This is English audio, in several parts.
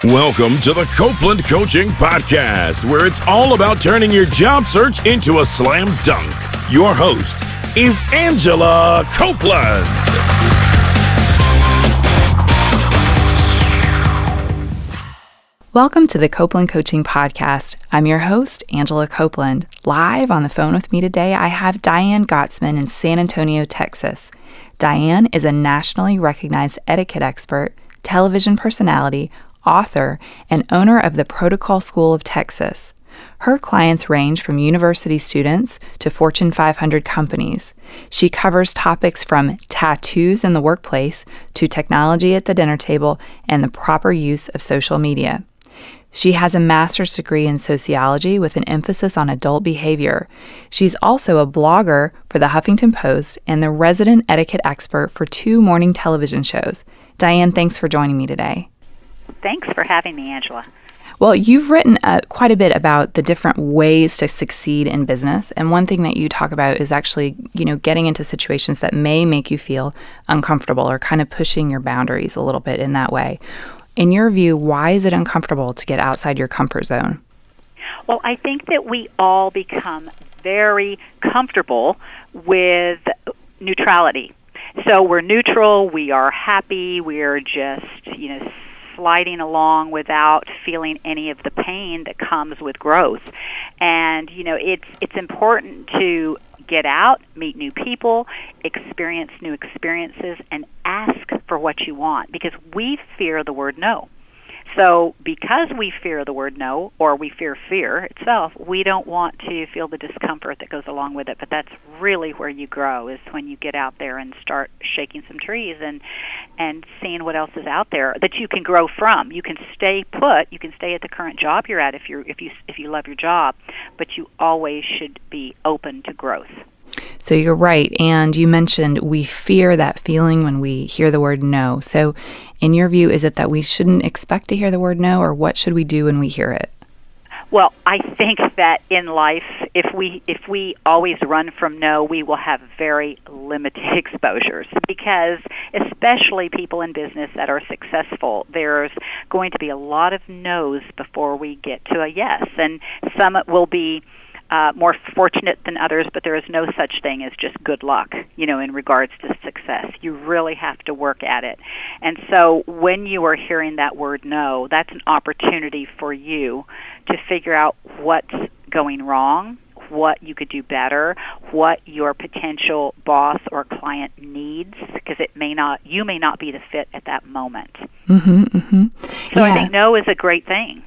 Welcome to the Copeland Coaching Podcast, where it's all about turning your job search into a slam dunk. Your host is Angela Copeland. Welcome to the Copeland Coaching Podcast. I'm your host, Angela Copeland. Live on the phone with me today, I have Diane Gottsman in San Antonio, Texas. Diane is a nationally recognized etiquette expert, television personality, author, and owner of the Protocol School of Texas. Her clients range from university students to Fortune 500 companies. She covers topics from tattoos in the workplace to technology at the dinner table and the proper use of social media. She has a master's degree in sociology with an emphasis on adult behavior. She's also a blogger for the Huffington Post and the resident etiquette expert for 2 morning television shows. Diane, thanks for joining me today. Thanks for having me, Angela. Well, you've written quite a bit about the different ways to succeed in business. And one thing that you talk about is actually, getting into situations that may make you feel uncomfortable or kind of pushing your boundaries a little bit in that way. In your view, why is it uncomfortable to get outside your comfort zone? Well, I think that we all become very comfortable with neutrality. So we're neutral, we are happy, we're just, sliding along without feeling any of the pain that comes with growth. And, it's important to get out, meet new people, experience new experiences, and ask for what you want, because we fear the word no. So because we fear the word no, or we fear fear itself, we don't want to feel the discomfort that goes along with it. But that's really where you grow, is when you get out there and start shaking some trees and seeing what else is out there that you can grow from. You can stay put. You can stay at the current job you're at if you love your job, but you always should be open to growth. So you're right. And you mentioned we fear that feeling when we hear the word no. So in your view, is it that we shouldn't expect to hear the word no, or what should we do when we hear it? Well, I think that in life, if we always run from no, we will have very limited exposures, because especially people in business that are successful, there's going to be a lot of no's before we get to a yes. And some will be more fortunate than others, but there is no such thing as just good luck, in regards to success. You really have to work at it. And so when you are hearing that word no, that's an opportunity for you to figure out what's going wrong, what you could do better, what your potential boss or client needs, because you may not be the fit at that moment. Mm-hmm, mm-hmm. So I think no is a great thing.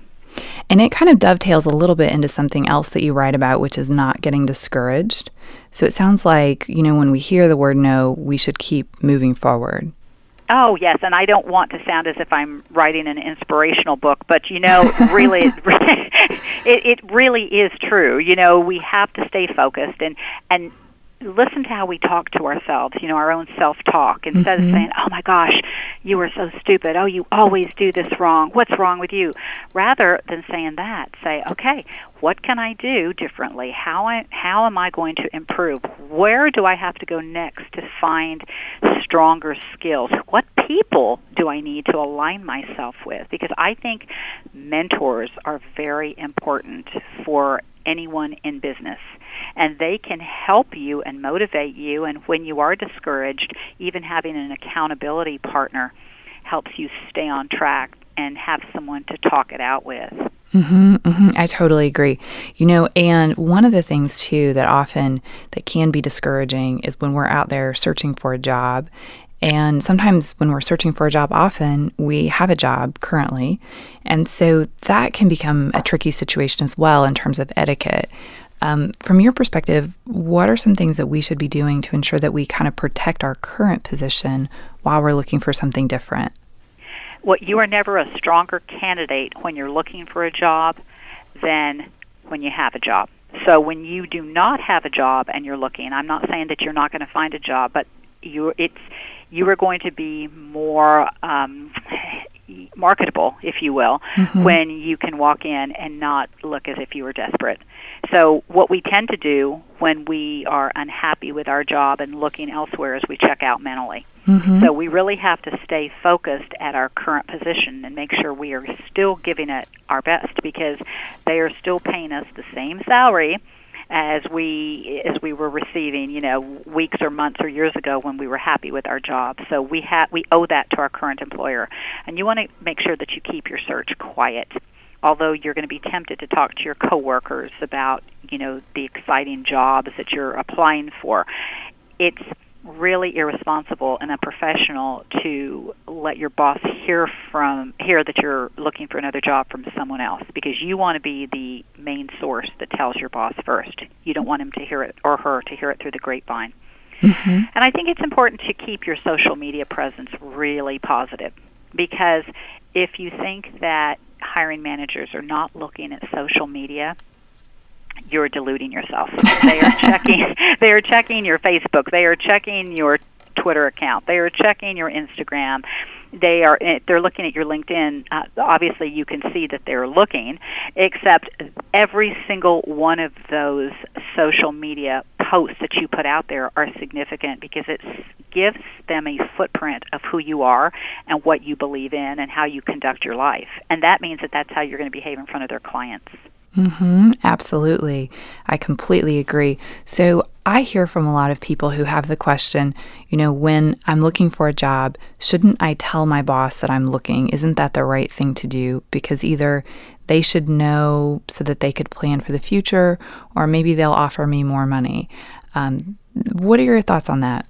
And it kind of dovetails a little bit into something else that you write about, which is not getting discouraged. So it sounds like, when we hear the word no, we should keep moving forward. Oh, yes, and I don't want to sound as if I'm writing an inspirational book, but, really, it really is true. We have to stay focused and listen to how we talk to ourselves, our own self-talk, instead of saying, oh my gosh, you are so stupid, oh, you always do this wrong, what's wrong with you? Rather than saying that, say, okay, what can I do differently? How am I going to improve? Where do I have to go next to find stronger skills? What people do I need to align myself with? Because I think mentors are very important for anyone in business. And they can help you and motivate you. And when you are discouraged, even having an accountability partner helps you stay on track and have someone to talk it out with. Mm-hmm, mm-hmm. I totally agree. And one of the things, too, that can be discouraging is when we're out there searching for a job. And sometimes when we're searching for a job, often we have a job currently. And so that can become a tricky situation as well in terms of etiquette. From your perspective, what are some things that we should be doing to ensure that we kind of protect our current position while we're looking for something different? Well, you are never a stronger candidate when you're looking for a job than when you have a job. So when you do not have a job and you're looking, I'm not saying that you're not going to find a job, but you are going to be more marketable, if you will, when you can walk in and not look as if you were desperate. So what we tend to do when we are unhappy with our job and looking elsewhere is we check out mentally. So we really have to stay focused at our current position and make sure we are still giving it our best, because they are still paying us the same salary as we were receiving, weeks or months or years ago when we were happy with our job. So we owe that to our current employer. And you want to make sure that you keep your search quiet. Although you're going to be tempted to talk to your coworkers about, the exciting jobs that you're applying for, it's really irresponsible and unprofessional to let your boss hear that you're looking for another job from someone else, because you want to be the main source that tells your boss first. You don't want him to hear it or her to hear it through the grapevine. And I think it's important to keep your social media presence really positive, because if you think that hiring managers are not looking at social media, you're deluding yourself. They are checking your Facebook. They are checking your Twitter account. They are checking your Instagram. They're looking at your LinkedIn. Obviously, you can see that they're looking, except every single one of those social media posts that you put out there are significant, because it gives them a footprint of who you are and what you believe in and how you conduct your life. And that means that that's how you're going to behave in front of their clients. Absolutely. I completely agree. So I hear from a lot of people who have the question, when I'm looking for a job, shouldn't I tell my boss that I'm looking? Isn't that the right thing to do? Because either they should know so that they could plan for the future, or maybe they'll offer me more money. What are your thoughts on that?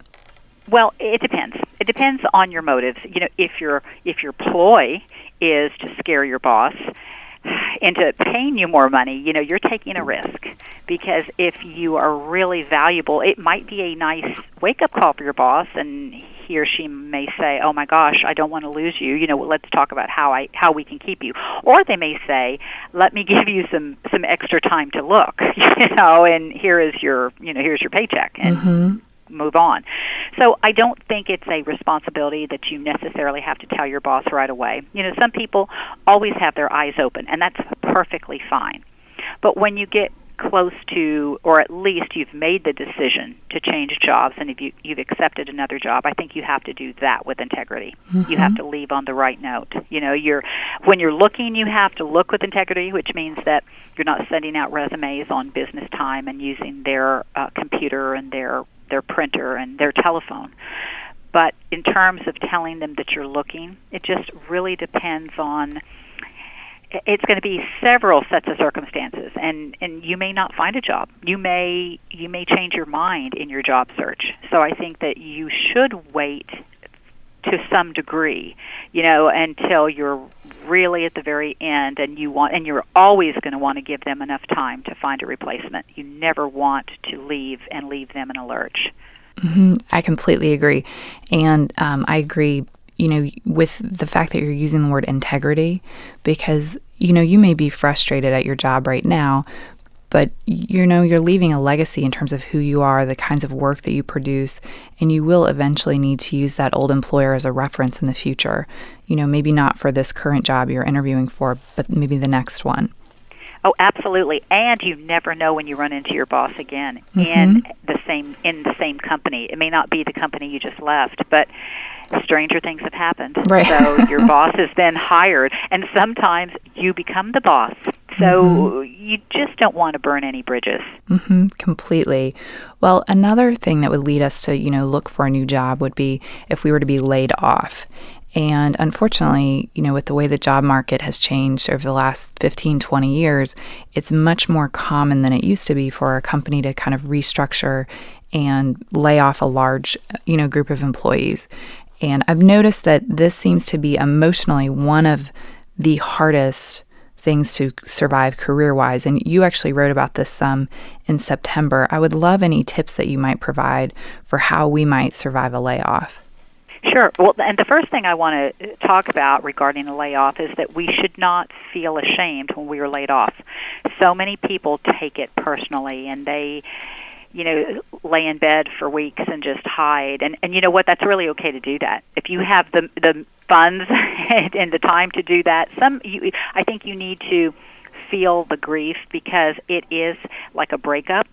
Well, it depends. It depends on your motives. If your ploy is to scare your boss into paying you more money, you're taking a risk, because if you are really valuable, it might be a nice wake-up call for your boss, and he or she may say, "Oh my gosh, I don't want to lose you. Let's talk about how we can keep you." Or they may say, "Let me give you some extra time to look, and here's your paycheck." And move on. So I don't think it's a responsibility that you necessarily have to tell your boss right away. Some people always have their eyes open, and that's perfectly fine. But when you get close to, or at least you've made the decision to change jobs, and if you've accepted another job, I think you have to do that with integrity. You have to leave on the right note. When you're looking, you have to look with integrity, which means that you're not sending out resumes on business time and using their computer and their printer and their telephone. But in terms of telling them that you're looking, it just really depends on, it's going to be several sets of circumstances, and you may not find a job. You may change your mind in your job search. So I think that you should wait to some degree, until you're really at the very end, and you're always going to want to give them enough time to find a replacement. You never want to leave them in a lurch. I completely agree. And I agree, with the fact that you're using the word integrity, because, you may be frustrated at your job right now, but you're leaving a legacy in terms of who you are, the kinds of work that you produce, and you will eventually need to use that old employer as a reference in the future. Maybe not for this current job you're interviewing for, but maybe the next one. Oh, absolutely. And you never know when you run into your boss again in the same company. It may not be the company you just left, but stranger things have happened. Right. So your boss is then hired, and sometimes you become the boss. So you just don't want to burn any bridges. Completely. Well, another thing that would lead us to, look for a new job would be if we were to be laid off. And unfortunately, with the way the job market has changed over the last 15, 20 years, it's much more common than it used to be for a company to kind of restructure and lay off a large, group of employees. And I've noticed that this seems to be emotionally one of the hardest things to survive career-wise. And you actually wrote about this some in September. I would love any tips that you might provide for how we might survive a layoff. Sure. Well, and the first thing I want to talk about regarding a layoff is that we should not feel ashamed when we are laid off. So many people take it personally, and they lay in bed for weeks and just hide. And you know what? That's really okay to do that. If you have the funds and the time to do that, I think you need to feel the grief, because it is like a breakup,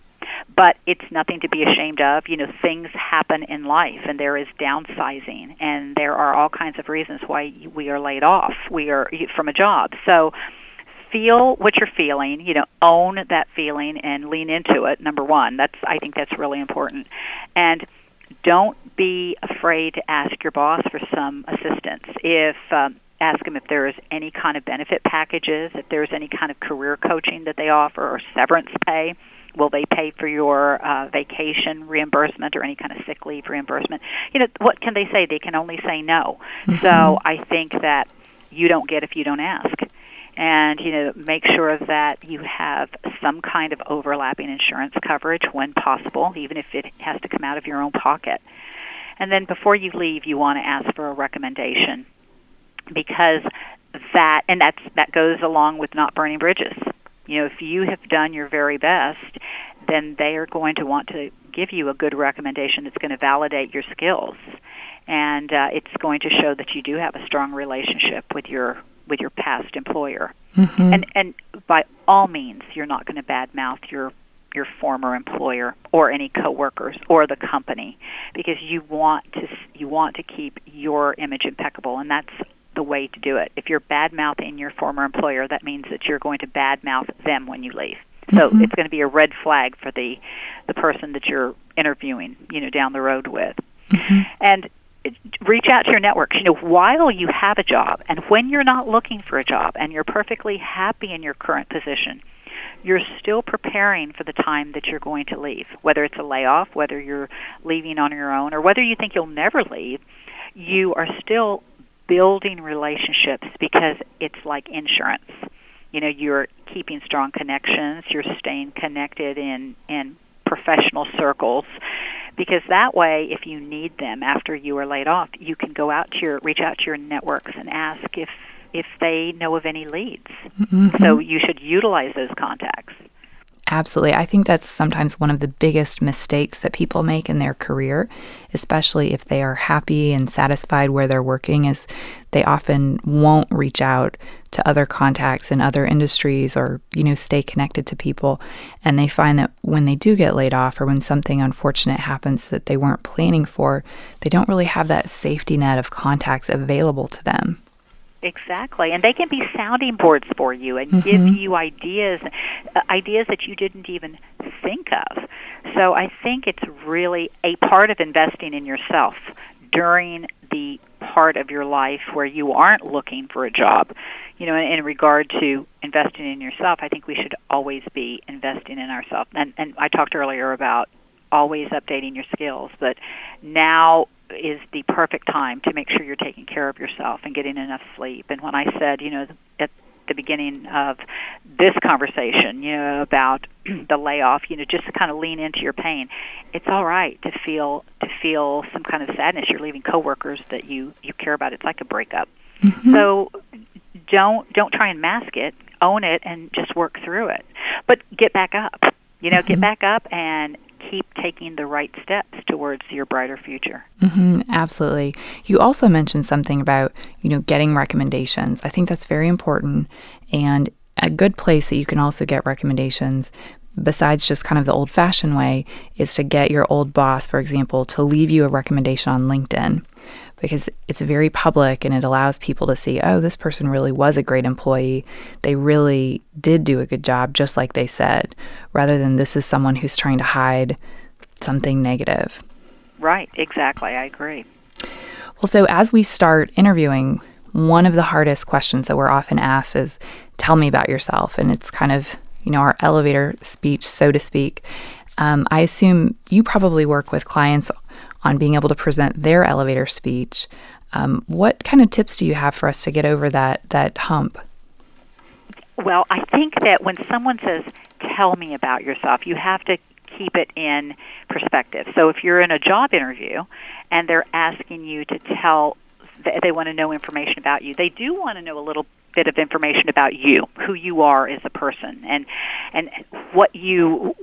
but it's nothing to be ashamed of. Things happen in life, and there is downsizing, and there are all kinds of reasons why we are laid off. We are from a job. So feel what you're feeling, own that feeling and lean into it. Number one, I think that's really important. And don't be afraid to ask your boss for some assistance. Ask them if there is any kind of benefit packages, if there's any kind of career coaching that they offer, or severance pay. Will they pay for your vacation reimbursement or any kind of sick leave reimbursement? What can they say? They can only say no. Mm-hmm. So I think that you don't get if you don't ask. And, make sure that you have some kind of overlapping insurance coverage when possible, even if it has to come out of your own pocket. And then before you leave, you want to ask for a recommendation, because that goes along with not burning bridges. If you have done your very best, then they are going to want to give you a good recommendation that's going to validate your skills. And it's going to show that you do have a strong relationship with your past employer. Mm-hmm. And by all means, you're not going to badmouth your former employer or any coworkers or the company, because you want to keep your image impeccable, and that's the way to do it. If you're bad-mouthing your former employer, that means that you're going to bad-mouth them when you leave. So mm-hmm. It's going to be a red flag for the person that you're interviewing, down the road with. Mm-hmm. And reach out to your networks. While you have a job and when you're not looking for a job and you're perfectly happy in your current position, you're still preparing for the time that you're going to leave. Whether it's a layoff, whether you're leaving on your own, or whether you think you'll never leave, you are still building relationships, because it's like insurance. You're keeping strong connections, you're staying connected in professional circles, because that way, if you need them after you are laid off, you can reach out to your networks and ask if they know of any leads. Mm-hmm. So you should utilize those contacts. Absolutely. I think that's sometimes one of the biggest mistakes that people make in their career, especially if they are happy and satisfied where they're working, is they often won't reach out to other contacts in other industries or, stay connected to people. And they find that when they do get laid off, or when something unfortunate happens that they weren't planning for, they don't really have that safety net of contacts available to them. Exactly, and they can be sounding boards for you and mm-hmm. give you ideas that you didn't even think of. So I think it's really a part of investing in yourself during the part of your life where you aren't looking for a job. In regard to investing in yourself, I think we should always be investing in ourselves. And I talked earlier about always updating your skills, but now is the perfect time to make sure you're taking care of yourself and getting enough sleep. And when I said, at the beginning of this conversation, about the layoff, just to kind of lean into your pain. It's all right to feel some kind of sadness. You're leaving coworkers that you care about. It's like a breakup. Mm-hmm. So don't try and mask it. Own it and just work through it. But get back up. Mm-hmm. Get back up and keep taking the right steps towards your brighter future. Mm-hmm, absolutely. You also mentioned something about, getting recommendations. I think that's very important, and a good place that you can also get recommendations, besides just kind of the old-fashioned way, is to get your old boss, for example, to leave you a recommendation on LinkedIn, because it's very public and it allows people to see, oh, this person really was a great employee. They really did do a good job, just like they said, rather than this is someone who's trying to hide something negative. Right, exactly. I agree. Well, so as we start interviewing, one of the hardest questions that we're often asked is, tell me about yourself. And it's kind of, our elevator speech, so to speak. I assume you probably work with clients on being able to present their elevator speech. What kind of tips do you have for us to get over that hump? Well, I think that when someone says, tell me about yourself, you have to keep it in perspective. So if you're in a job interview and they're asking you to they want to know information about you, they do want to know a little bit bit of information about you, who you are as a person, and what you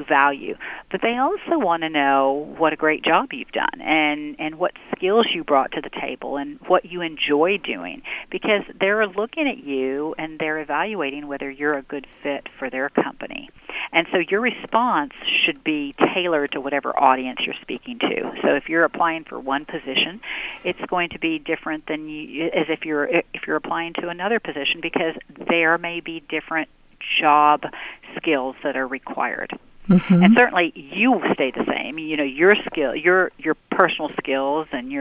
value. But they also want to know what a great job you've done, and what skills you brought to the table, and what you enjoy doing, because they're looking at you and they're evaluating whether you're a good fit for their company. And so your response should be tailored to whatever audience you're speaking to. So if you're applying for one position, it's going to be different than as if you're applying to another position, because there may be different job skills that are required. Mm-hmm. And certainly you stay the same. You know, your skill, your personal skills, and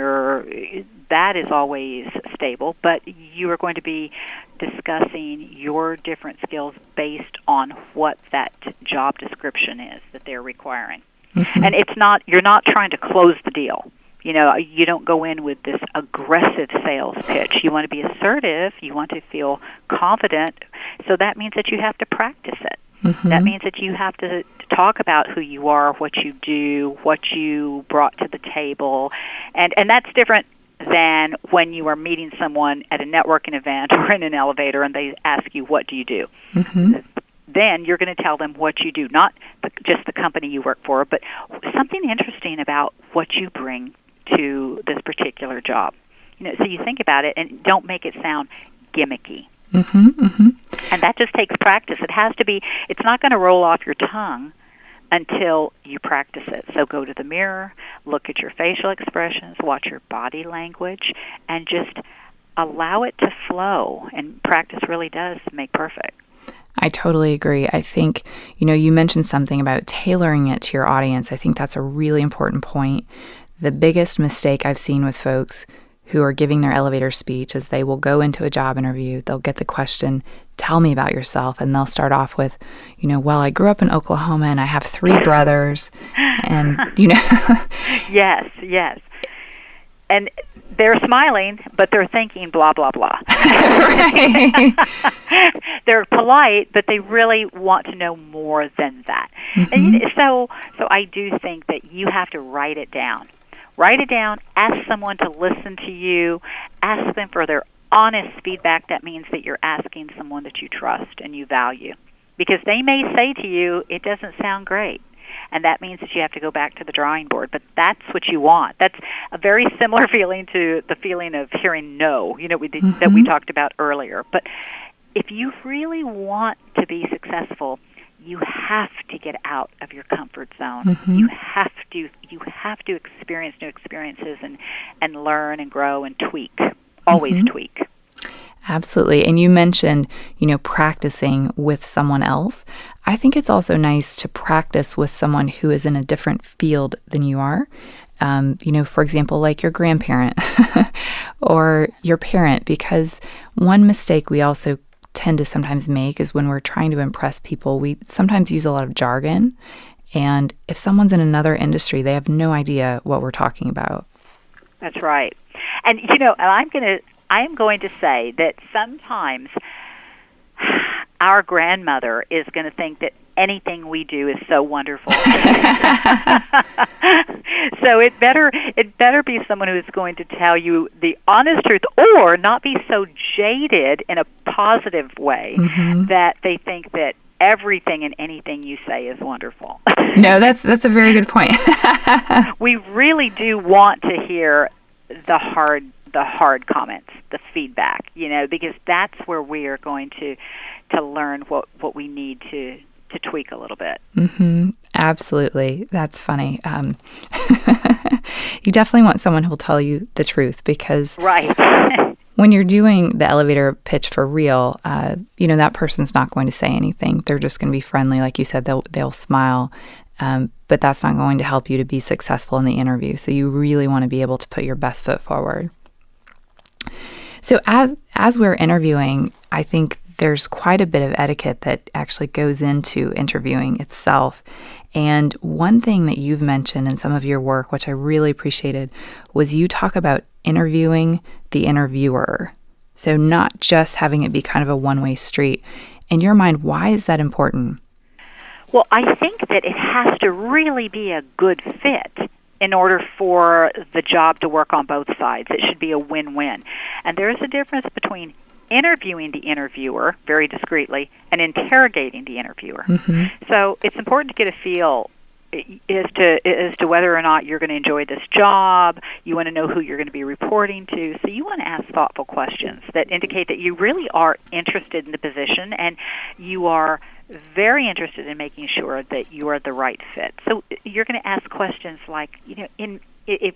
that is always stable, but you are going to be discussing your different skills based on what that job description is that they're requiring. Mm-hmm. And you're not trying to close the deal. You know, you don't go in with this aggressive sales pitch. You want to be assertive. You want to feel confident. So that means that you have to practice it. Mm-hmm. That means that you have to talk about who you are, what you do, what you brought to the table. And that's different than when you are meeting someone at a networking event or in an elevator and they ask you, what do you do? Mm-hmm. Then you're going to tell them what you do, not just the company you work for, but something interesting about what you bring to this particular job. You know, so you think about it and don't make it sound gimmicky. Mm-hmm, mm-hmm. And that just takes practice. It's not going to roll off your tongue until you practice it. So go to the mirror, look at your facial expressions, watch your body language, and just allow it to flow. And practice really does make perfect. I totally agree. I think, you mentioned something about tailoring it to your audience. I think that's a really important point. The biggest mistake I've seen with folks who are giving their elevator speech is they will go into a job interview, they'll get the question, tell me about yourself, and they'll start off with, well, I grew up in Oklahoma and I have 3 brothers, and, Yes. And they're smiling, but they're thinking blah, blah, blah. Right. They're polite, but they really want to know more than that. Mm-hmm. And so I do think that you have to write it down. Write it down, ask someone to listen to you, ask them for their honest feedback. That means that you're asking someone that you trust and you value. Because they may say to you, it doesn't sound great. And that means that you have to go back to the drawing board. But that's what you want. That's a very similar feeling to the feeling of hearing no, that we talked about earlier. But if you really want to be successful, you have to get out of your comfort zone. Mm-hmm. You have to experience new experiences and learn and grow and tweak. Always mm-hmm. tweak. Absolutely. And you mentioned, practicing with someone else. I think it's also nice to practice with someone who is in a different field than you are. For example, like your grandparent or your parent, because one mistake we also tend to sometimes make is when we're trying to impress people, we sometimes use a lot of jargon. And if someone's in another industry, they have no idea what we're talking about. That's right. And, I am going to say that sometimes our grandmother is going to think that anything we do is so wonderful. So it better be someone who is going to tell you the honest truth, or not be so jaded in a positive way mm-hmm. that they think that everything and anything you say is wonderful. No, that's a very good point. We really do want to hear the hard comments, the feedback, because that's where we are going to learn what we need to tweak a little bit. Mm-hmm. Absolutely. That's funny. You definitely want someone who will tell you the truth, because right. When you're doing the elevator pitch for real, that person's not going to say anything. They're just going to be friendly. Like you said, they'll smile. But that's not going to help you to be successful in the interview. So you really want to be able to put your best foot forward. So as we're interviewing, I think there's quite a bit of etiquette that actually goes into interviewing itself. And one thing that you've mentioned in some of your work, which I really appreciated, was you talk about interviewing the interviewer. So not just having it be kind of a one-way street. In your mind, why is that important? Well, I think that it has to really be a good fit in order for the job to work on both sides. It should be a win-win. And there is a difference between interviewing the interviewer very discreetly, and interrogating the interviewer. Mm-hmm. So it's important to get a feel as to whether or not you're going to enjoy this job. You want to know who you're going to be reporting to. So you want to ask thoughtful questions that indicate that you really are interested in the position, and you are very interested in making sure that you are the right fit. So you're going to ask questions like, if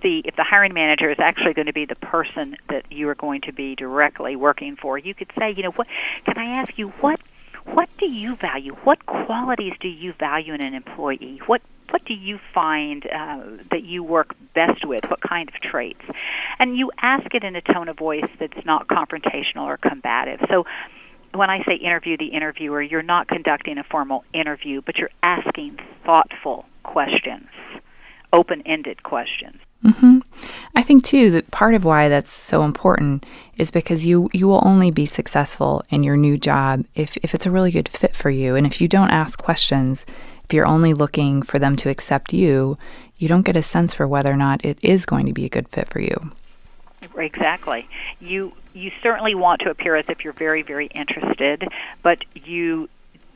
the hiring manager is actually going to be the person that you are going to be directly working for, you could say, what can I ask you, what do you value? What qualities do you value in an employee? What do you find that you work best with? What kind of traits? And you ask it in a tone of voice that's not confrontational or combative. So when I say interview the interviewer, you're not conducting a formal interview, but you're asking thoughtful questions, open-ended questions. Mm-hmm. I think, too, that part of why that's so important is because you will only be successful in your new job if it's a really good fit for you. And if you don't ask questions, if you're only looking for them to accept you, you don't get a sense for whether or not it is going to be a good fit for you. Exactly. You certainly want to appear as if you're very, very interested, but you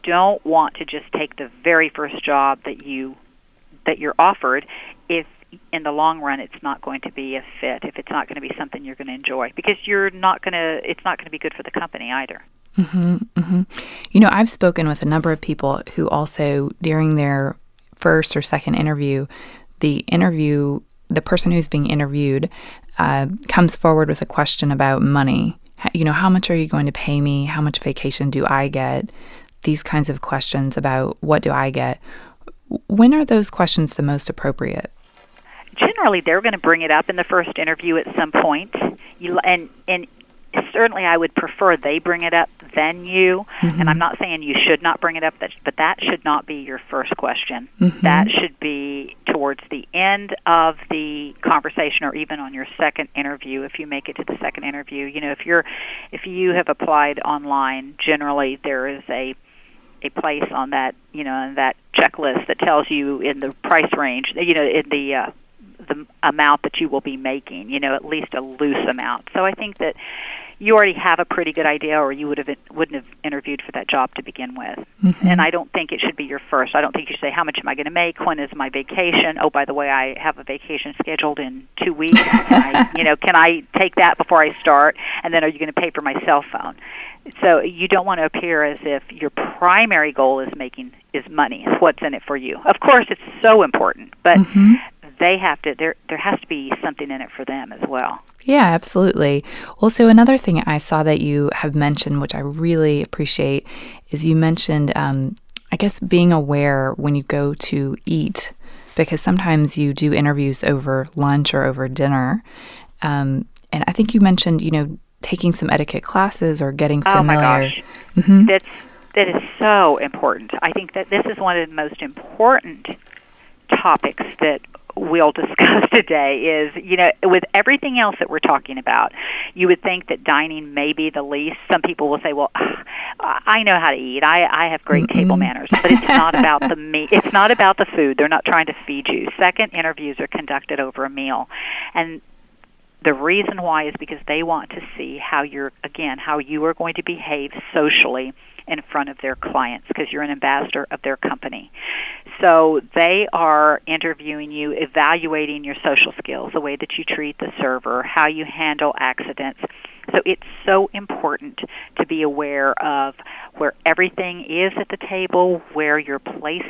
don't want to just take the very first job that you're offered if in the long run it's not going to be a fit, if it's not going to be something you're going to enjoy, because it's not going to be good for the company either. Mm-hmm, mm-hmm. I've spoken with a number of people who also, during their first or second interview, the person who's being interviewed comes forward with a question about money. How much are you going to pay me? How much vacation do I get? These kinds of questions about what do I get. When are those questions the most appropriate? Generally, they're going to bring it up in the first interview at some point. And certainly I would prefer they bring it up than you. Mm-hmm. And I'm not saying you should not bring it up, but that should not be your first question. Mm-hmm. That should be towards the end of the conversation, or even on your second interview if you make it to the second interview. If you have applied online, generally there is a place on that, in that checklist that tells you in the price range, in the amount that you will be making, at least a loose amount. So I think that you already have a pretty good idea, or you wouldn't have interviewed for that job to begin with. Mm-hmm. And I don't think it should be your first. I don't think you should say, how much am I going to make? When is my vacation? Oh, by the way, I have a vacation scheduled in 2 weeks. Can I take that before I start? And then are you going to pay for my cell phone? So you don't want to appear as if your primary goal is money, is what's in it for you. Of course, it's so important, but mm-hmm. There has to be something in it for them as well. Yeah, absolutely. Also, another thing I saw that you have mentioned, which I really appreciate, is you mentioned, I guess, being aware when you go to eat, because sometimes you do interviews over lunch or over dinner. And I think you mentioned, taking some etiquette classes or getting familiar. Oh, my gosh. Mm-hmm. That is so important. I think that this is one of the most important topics that we'll discuss today is, with everything else that we're talking about, you would think that dining may be the least. Some people will say, well, I know how to eat. I have great mm-hmm. table manners. But it's not about the meat. It's not about the food. They're not trying to feed you. Second interviews are conducted over a meal. And the reason why is because they want to see how you are going to behave socially in front of their clients, because you're an ambassador of their company. So they are interviewing you, evaluating your social skills, the way that you treat the server, how you handle accidents. So it's so important to be aware of where everything is at the table, where your place,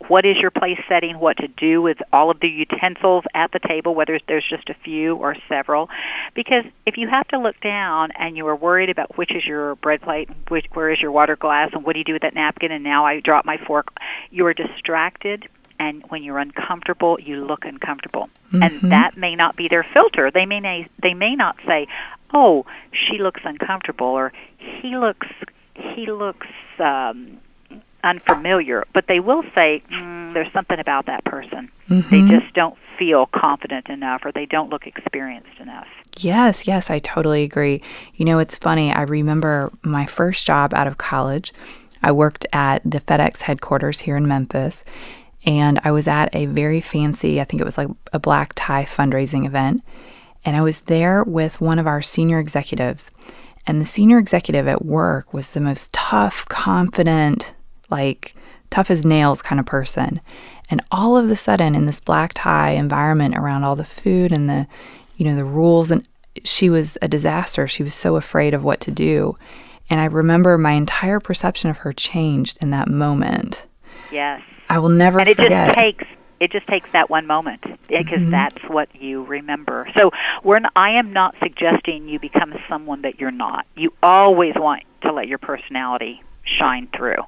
what is your place setting, what to do with all of the utensils at the table, whether there's just a few or several. Because if you have to look down and you are worried about which is your bread plate, where is your water glass, and what do you do with that napkin, and now I drop my fork, you are distracted. And when you're uncomfortable, you look uncomfortable. Mm-hmm. And that may not be their filter. They may not say, oh, she looks uncomfortable, or he looks unfamiliar. But they will say, there's something about that person. Mm-hmm. They just don't feel confident enough, or they don't look experienced enough. Yes, I totally agree. It's funny. I remember my first job out of college. I worked at the FedEx headquarters here in Memphis. And I was at a very fancy, I think it was like a black tie fundraising event. And I was there with one of our senior executives. And the senior executive at work was the most tough, confident, like tough as nails kind of person. And all of a sudden in this black tie environment around all the food and the, the rules, and she was a disaster. She was so afraid of what to do. And I remember my entire perception of her changed in that moment. Yes. I will never forget. It just takes that one moment, because that's what you remember. So I am not suggesting you become someone that you're not. You always want to let your personality shine through.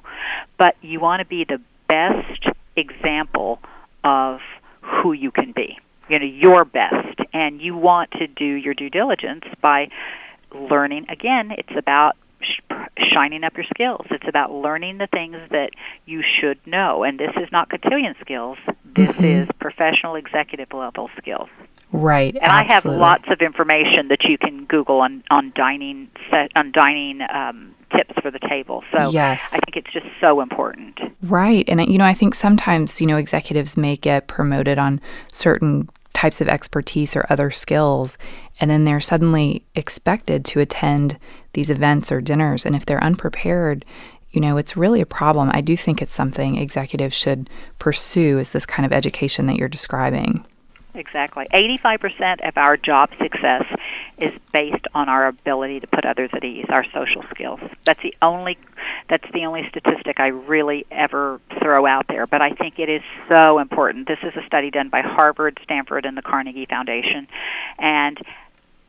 But you want to be the best example of who you can be, your best. And you want to do your due diligence by learning. Again, it's about shining up your skills. It's about learning the things that you should know. And this is not cotillion skills. This is professional executive level skills. Right. And absolutely. I have lots of information that you can Google on dining tips for the table. So yes. I think it's just so important. Right. And I think sometimes, executives may get promoted on certain types of expertise or other skills, and then they're suddenly expected to attend these events or dinners. And if they're unprepared, it's really a problem. I do think it's something executives should pursue, is this kind of education that you're describing. Exactly. 85% of our job success is based on our ability to put others at ease, our social skills. That's the only statistic I really ever throw out there, but I think it is so important. This is a study done by Harvard, Stanford, and the Carnegie Foundation. And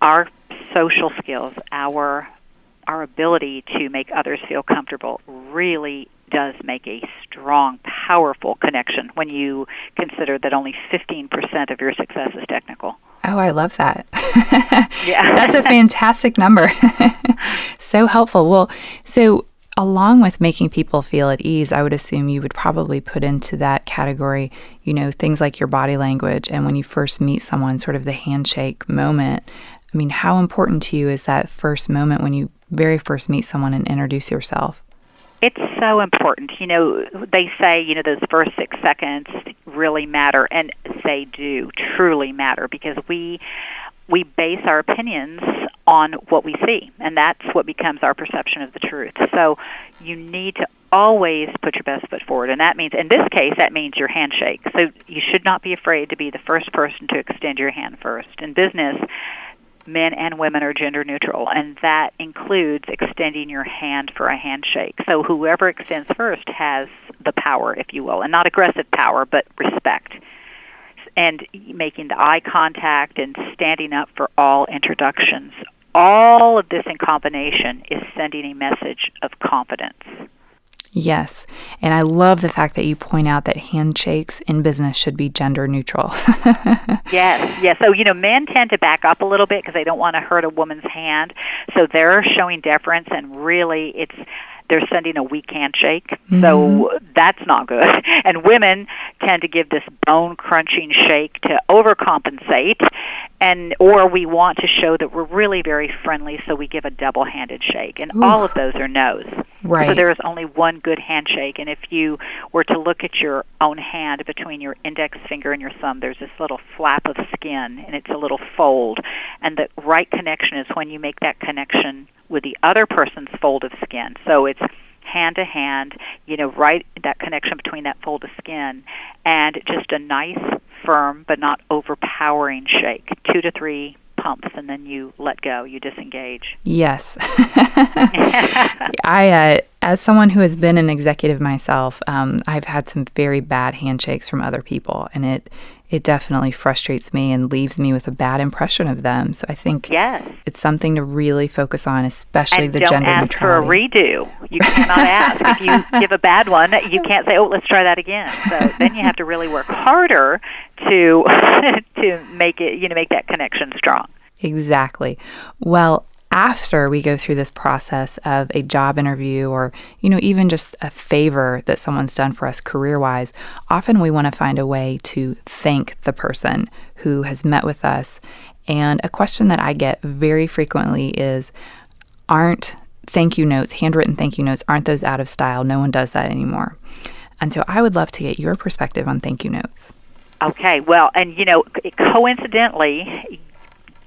our social skills, our ability to make others feel comfortable really does make a strong, powerful connection when you consider that only 15% of your success is technical. Oh, I love that. Yeah. That's a fantastic number. So helpful. Well, so along with making people feel at ease, I would assume you would probably put into that category, things like your body language, and when you first meet someone, sort of the handshake moment. I mean, how important to you is that first moment when you very first meet someone and introduce yourself? It's so important. They say, those first 6 seconds really matter, and they do truly matter, because we base our opinions on what we see, and that's what becomes our perception of the truth. So you need to always put your best foot forward, and that means, in this case, that means your handshake. So you should not be afraid to be the first person to extend your hand first. In business, men and women are gender neutral, and that includes extending your hand for a handshake. So whoever extends first has the power, if you will, and not aggressive power, but respect. And making the eye contact and standing up for all introductions. All of this in combination is sending a message of confidence. Yes. And I love the fact that you point out that handshakes in business should be gender neutral. Yes. So, men tend to back up a little bit because they don't want to hurt a woman's hand. So they're showing deference, and really they're sending a weak handshake. Mm-hmm. So that's not good. And women tend to give this bone-crunching shake to overcompensate, or we want to show that we're really very friendly, so we give a double-handed shake. And all of those are no's. Right. So there is only one good handshake. And if you were to look at your own hand between your index finger and your thumb, there's this little flap of skin, and it's a little fold. And the right connection is when you make that connection with the other person's fold of skin. So it's hand to hand, right, that connection between that fold of skin, and just a nice, firm, but not overpowering shake. 2 to 3 pumps, and then you let go, you disengage. Yes. As someone who has been an executive myself, I've had some very bad handshakes from other people, and it definitely frustrates me and leaves me with a bad impression of them. So I think it's something to really focus on, especially the gender neutrality. And don't ask for a redo. You cannot ask. If you give a bad one, you can't say, let's try that again. So then you have to really work harder to make it, make that connection strong. Exactly. Well, after we go through this process of a job interview or, even just a favor that someone's done for us career-wise, often we want to find a way to thank the person who has met with us. And a question that I get very frequently is, aren't thank you notes, handwritten thank you notes, aren't those out of style? No one does that anymore. And so I would love to get your perspective on thank you notes. Okay, well, and coincidentally,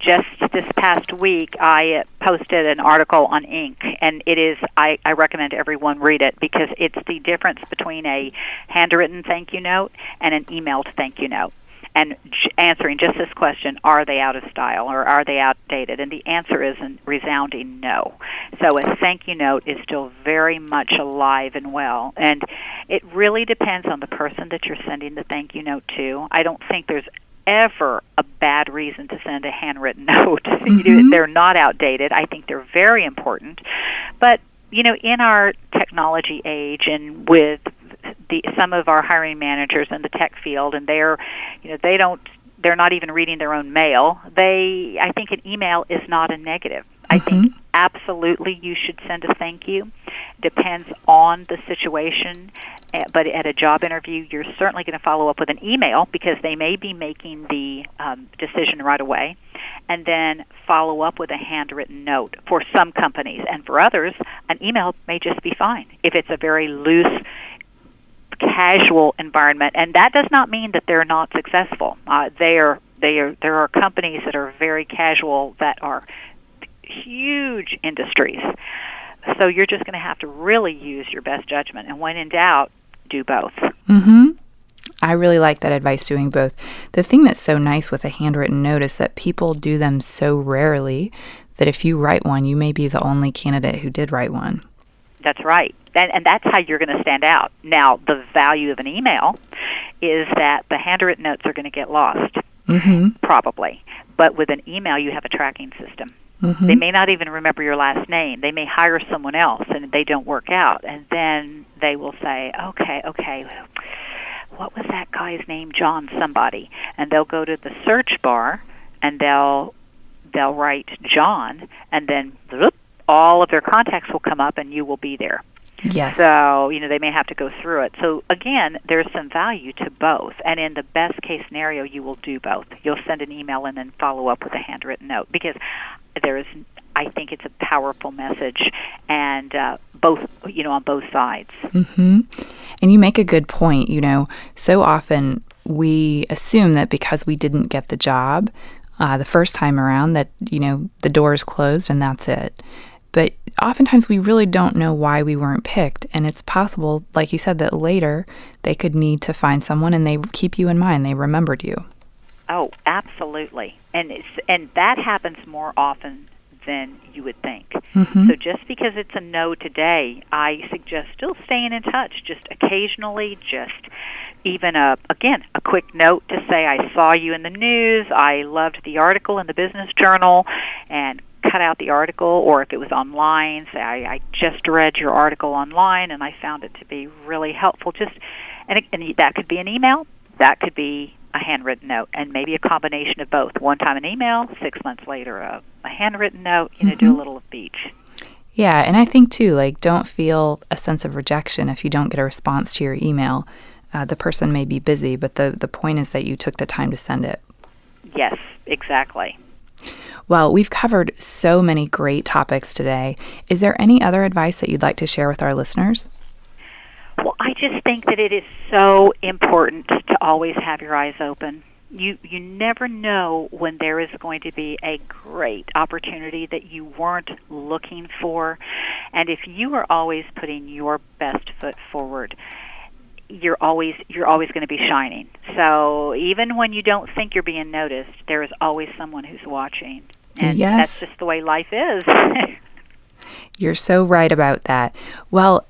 just this past week, I posted an article on ink, and it is, I recommend everyone read it because it's the difference between a handwritten thank you note and an emailed thank you note. And answering just this question, are they out of style or are they outdated? And the answer is a resounding no. So a thank you note is still very much alive and well. And it really depends on the person that you're sending the thank you note to. I don't think there's ever a bad reason to send a handwritten note. Mm-hmm. They're not outdated. I think they're very important. But, in our technology age and with some of our hiring managers in the tech field, and they're not even reading their own mail. I think an email is not a negative. I think absolutely you should send a thank you. Depends on the situation, but at a job interview, you're certainly going to follow up with an email because they may be making the decision right away, and then follow up with a handwritten note for some companies. And for others, an email may just be fine if it's a very loose, casual environment. And that does not mean that they're not successful. There are companies that are very casual that are huge industries. So you're just going to have to really use your best judgment. And when in doubt, do both. Mm-hmm. I really like that advice, doing both. The thing that's so nice with a handwritten note is that people do them so rarely that if you write one, you may be the only candidate who did write one. That's right. And that's how you're going to stand out. Now, the value of an email is that the handwritten notes are going to get lost, probably. But with an email, you have a tracking system. They may not even remember your last name. They may hire someone else, and they don't work out. And then they will say, okay, what was that guy's name? John somebody. And they'll go to the search bar, and they'll write John, and then all of their contacts will come up, and you will be there. Yes. So, they may have to go through it. So, again, there's some value to both. And in the best case scenario, you will do both. You'll send an email and then follow up with a handwritten note because I think it's a powerful message, and both, on both sides. Mm-hmm. And you make a good point. So often we assume that because we didn't get the job the first time around that, the door is closed and that's it. But oftentimes we really don't know why we weren't picked. And it's possible, like you said, that later they could need to find someone and they keep you in mind. They remembered you. Oh, absolutely. And that happens more often than you would think. So just because it's a no today, I suggest still staying in touch. Just occasionally, just even a quick note to say, I saw you in the news, I loved the article in the Business Journal, and cut out the article, or if it was online, say, I just read your article online and I found it to be really helpful. And that could be an email, that could be a handwritten note, and maybe a combination of both. One time an email, 6 months later a handwritten note, do a little of each. Yeah, and I think too, don't feel a sense of rejection if you don't get a response to your email. The person may be busy, but the point is that you took the time to send it. Yes, exactly. Well, we've covered so many great topics today. Is there any other advice that you'd like to share with our listeners? Well, I just think that it is so important to always have your eyes open. You never know when there is going to be a great opportunity that you weren't looking for. And if you are always putting your best foot forward, you're always going to be shining. So even when you don't think you're being noticed, there is always someone who's watching. And that's just the way life is. You're so right about that. Well,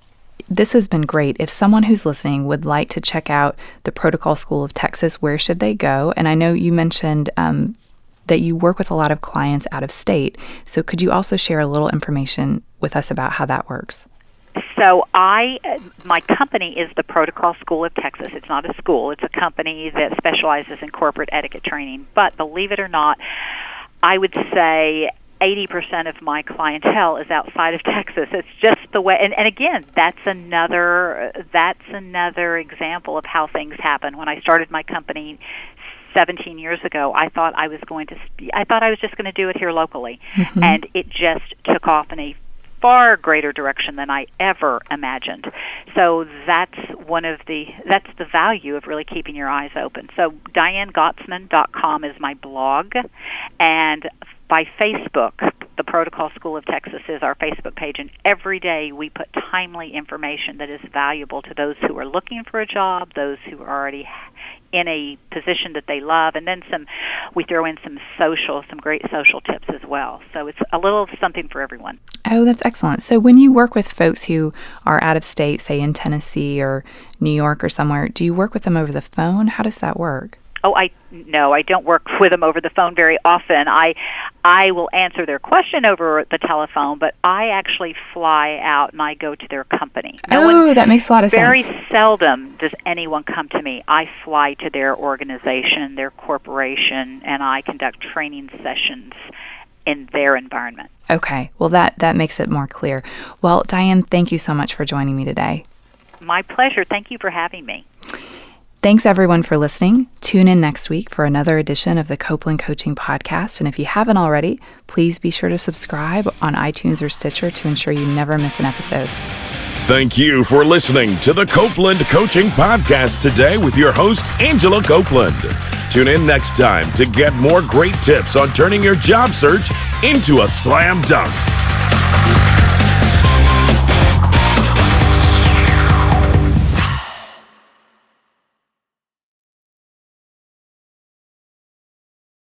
this has been great. If someone who's listening would like to check out the Protocol School of Texas, where should they go? And I know you mentioned that you work with a lot of clients out of state. So could you also share a little information with us about how that works? So my company is the Protocol School of Texas. It's not a school. It's a company that specializes in corporate etiquette training. But believe it or not, I would say 80% of my clientele is outside of Texas. It's just the way, and again, that's another example of how things happen. When I started my company 17 years ago, I thought I was just going to do it here locally, and it just took off in a far greater direction than I ever imagined. So that's the value of really keeping your eyes open. So DianeGottsman.com is my blog, and by Facebook, the Protocol School of Texas is our Facebook page, and every day we put timely information that is valuable to those who are looking for a job, those who are already in a position that they love, and then we throw in some great social tips as well. So it's a little something for everyone. Oh, that's excellent. So when you work with folks who are out of state, say in Tennessee or New York or somewhere, do you work with them over the phone? How does that work? No, I don't work with them over the phone very often. I will answer their question over the telephone, but I actually fly out and I go to their company. That makes a lot of sense. Very seldom does anyone come to me. I fly to their organization, their corporation, and I conduct training sessions in their environment. Okay. Well, that makes it more clear. Well, Diane, thank you so much for joining me today. My pleasure. Thank you for having me. Thanks, everyone, for listening. Tune in next week for another edition of the Copeland Coaching Podcast. And if you haven't already, please be sure to subscribe on iTunes or Stitcher to ensure you never miss an episode. Thank you for listening to the Copeland Coaching Podcast today with your host, Angela Copeland. Tune in next time to get more great tips on turning your job search into a slam dunk.